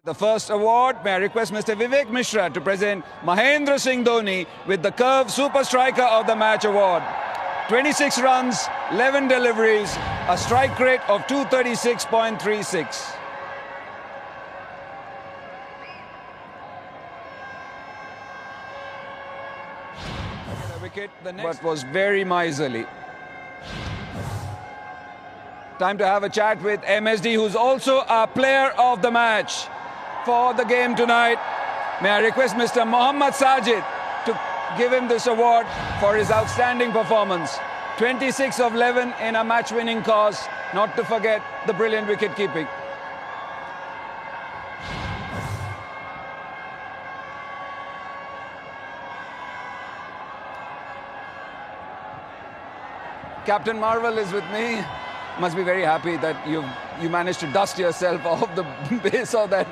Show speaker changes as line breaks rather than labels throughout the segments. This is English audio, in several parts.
The first award, may I request Mr. Vivek Mishra to present Mahendra Singh Dhoni with the Curve Super Striker of the Match Award. 26 runs, 11 deliveries, a strike rate of 236.36. Wicket, but was very miserly. Time to have a chat with MSD, who's also a player of the match for the game tonight. May I request Mr. Mohammad Sajid to give him this award for his outstanding performance. 26 of 11 in a match-winning cause, not to forget the brilliant wicket-keeping. Captain Marvel is with me. Must be very happy that you managed to dust yourself off the base of that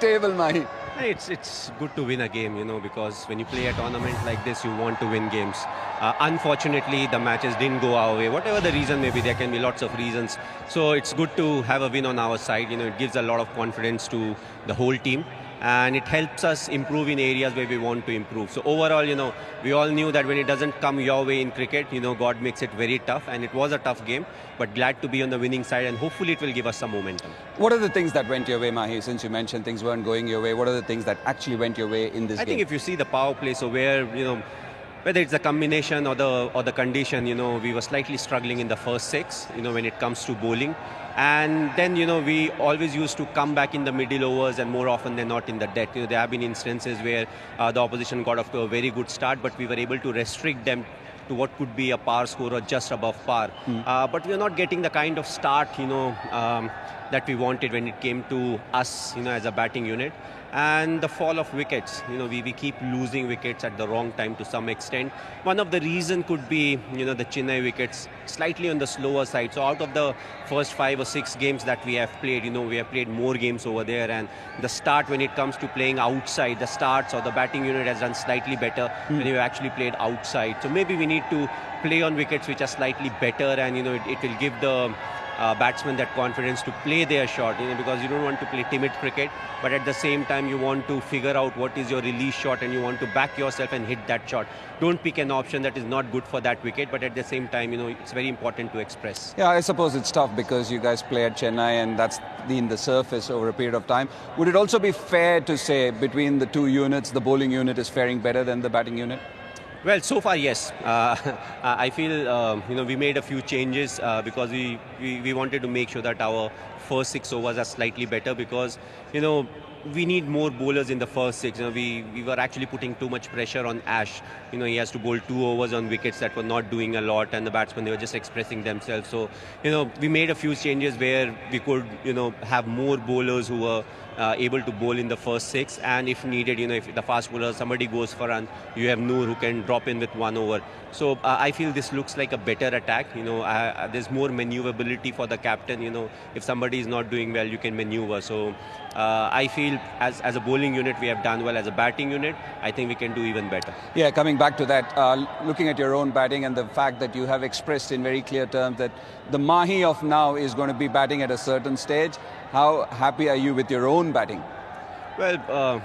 table, Mahi.
It's good to win a game, because when you play a tournament like this, you want to win games. Unfortunately, the matches didn't go our way. Whatever the reason may be, there can be lots of reasons. So it's good to have a win on our side. It gives a lot of confidence to the whole team. And it helps us improve in areas where we want to improve. So overall, we all knew that when it doesn't come your way in cricket, God makes it very tough. And it was a tough game, but glad to be on the winning side. And hopefully it will give us some momentum.
What are the things that went your way, Mahi? Since you mentioned things weren't going your way, what are the things that actually went your way in this game?
I think if you see the power play, so where, whether it's the combination or the condition, we were slightly struggling in the first six, when it comes to bowling. And then, we always used to come back in the middle overs and more often than not in the death. There have been instances where the opposition got off to a very good start, but we were able to restrict them to what could be a par score or just above par. But we're not getting the kind of start, that we wanted when it came to us, as a batting unit. And the fall of wickets, we keep losing wickets at the wrong time to some extent. One of the reasons could be, the Chennai wickets slightly on the slower side. So out of the first 5 or 6 games that we have played, we have played more games over there. And the start when it comes to playing outside, the starts or the batting unit has done slightly better when you actually played outside. So maybe we need to play on wickets which are slightly better, and, it will give the batsmen that confidence to play their shot, because you don't want to play timid cricket, but at the same time you want to figure out what is your release shot and you want to back yourself and hit that shot. Don't pick an option that is not good for that wicket, but at the same time, it's very important to express.
Yeah, I suppose it's tough because you guys play at Chennai and that's been the surface over a period of time. Would it also be fair to say between the two units, the bowling unit is faring better than the batting unit?
Well, so far, yes. I feel, we made a few changes because we wanted to make sure that our first 6 overs are slightly better because, we need more bowlers in the first 6. We were actually putting too much pressure on Ash. He has to bowl 2 overs on wickets that were not doing a lot, and the batsmen, they were just expressing themselves. So, we made a few changes where we could, have more bowlers who were able to bowl in the first 6, and if needed, if the fast bowler, somebody goes for run, you have Noor who can drop in with 1 over. So I feel this looks like a better attack. There's more maneuverability for the captain. If somebody is not doing well, you can maneuver. So I feel as a bowling unit, we have done well. As a batting unit, I think we can do even better.
Yeah, coming back to that, looking at your own batting and the fact that you have expressed in very clear terms that the Mahi of now is going to be batting at a certain stage. How happy are you with your own batting?
Well,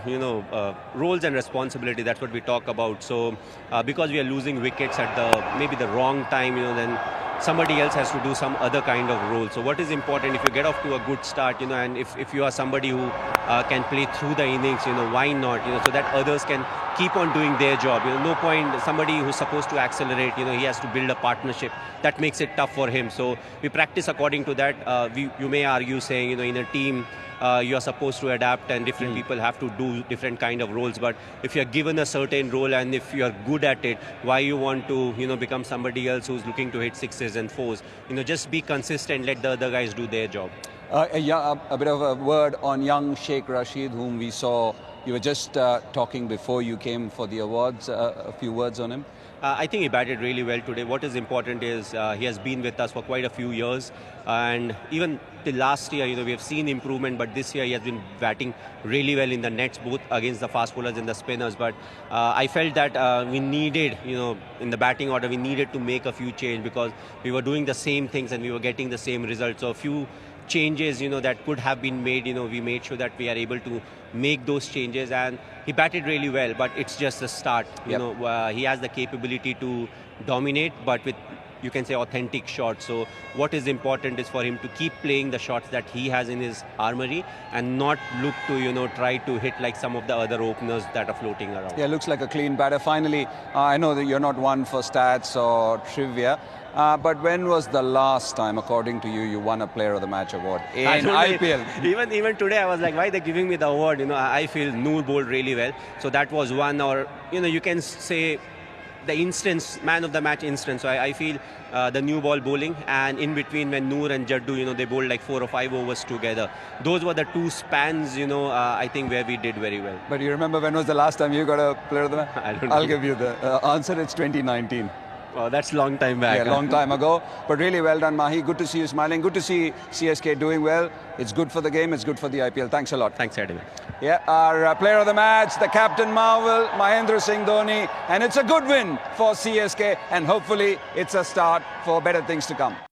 roles and responsibility, that's what we talk about. So because we are losing wickets at maybe the wrong time, then somebody else has to do some other kind of role. So what is important, if you get off to a good start, and if you are somebody who can play through the innings, why not, so that others can keep on doing their job. No point, somebody who's supposed to accelerate, he has to build a partnership. That makes it tough for him. So we practice according to that. You may argue saying, in a team, you are supposed to adapt and different people have to do different kind of roles. But if you are given a certain role and if you are good at it, why you want to, become somebody else who's looking to hit 6s and 4s? Just be consistent, let the other guys do their job.
A bit of a word on young Sheikh Rashid, whom we saw. You were just talking before you came for the awards. A few words on him.
I think he batted really well today. What is important is he has been with us for quite a few years, and even till last year, we have seen improvement, but this year he has been batting really well in the nets, both against the fast bowlers and the spinners. But I felt that we needed, in the batting order, we needed to make a few changes because we were doing the same things and we were getting the same results. So a few changes, that could have been made, we made sure that we are able to make those changes, and he batted really well, but it's just the start. He has the capability to dominate, but with, you can say, authentic shots. So what is important is for him to keep playing the shots that he has in his armory and not look to, try to hit like some of the other openers that are floating around.
Yeah, looks like a clean batter. Finally, I know that you're not one for stats or trivia, but when was the last time, according to you, you won a Player of the Match award in IPL?
Even today, I was like, why they're giving me the award? I feel Noor bowled really well. So that was one, or, you can say, the instance, man of the match instance. So I feel the new ball bowling, and in between when Noor and Jaddu, they bowled like 4 or 5 overs together. Those were the two spans, I think, where we did very well.
But you remember when was the last time you got a Player of the Match?
I don't know.
I'll give you the answer. It's 2019.
Oh, that's a long time back.
Yeah, long time ago. But really well done, Mahi. Good to see you smiling. Good to see CSK doing well. It's good for the game. It's good for the IPL. Thanks a lot.
Thanks, Adam.
Yeah, our Player of the Match, the Captain Marvel, Mahendra Singh Dhoni. And it's a good win for CSK. And hopefully it's a start for better things to come.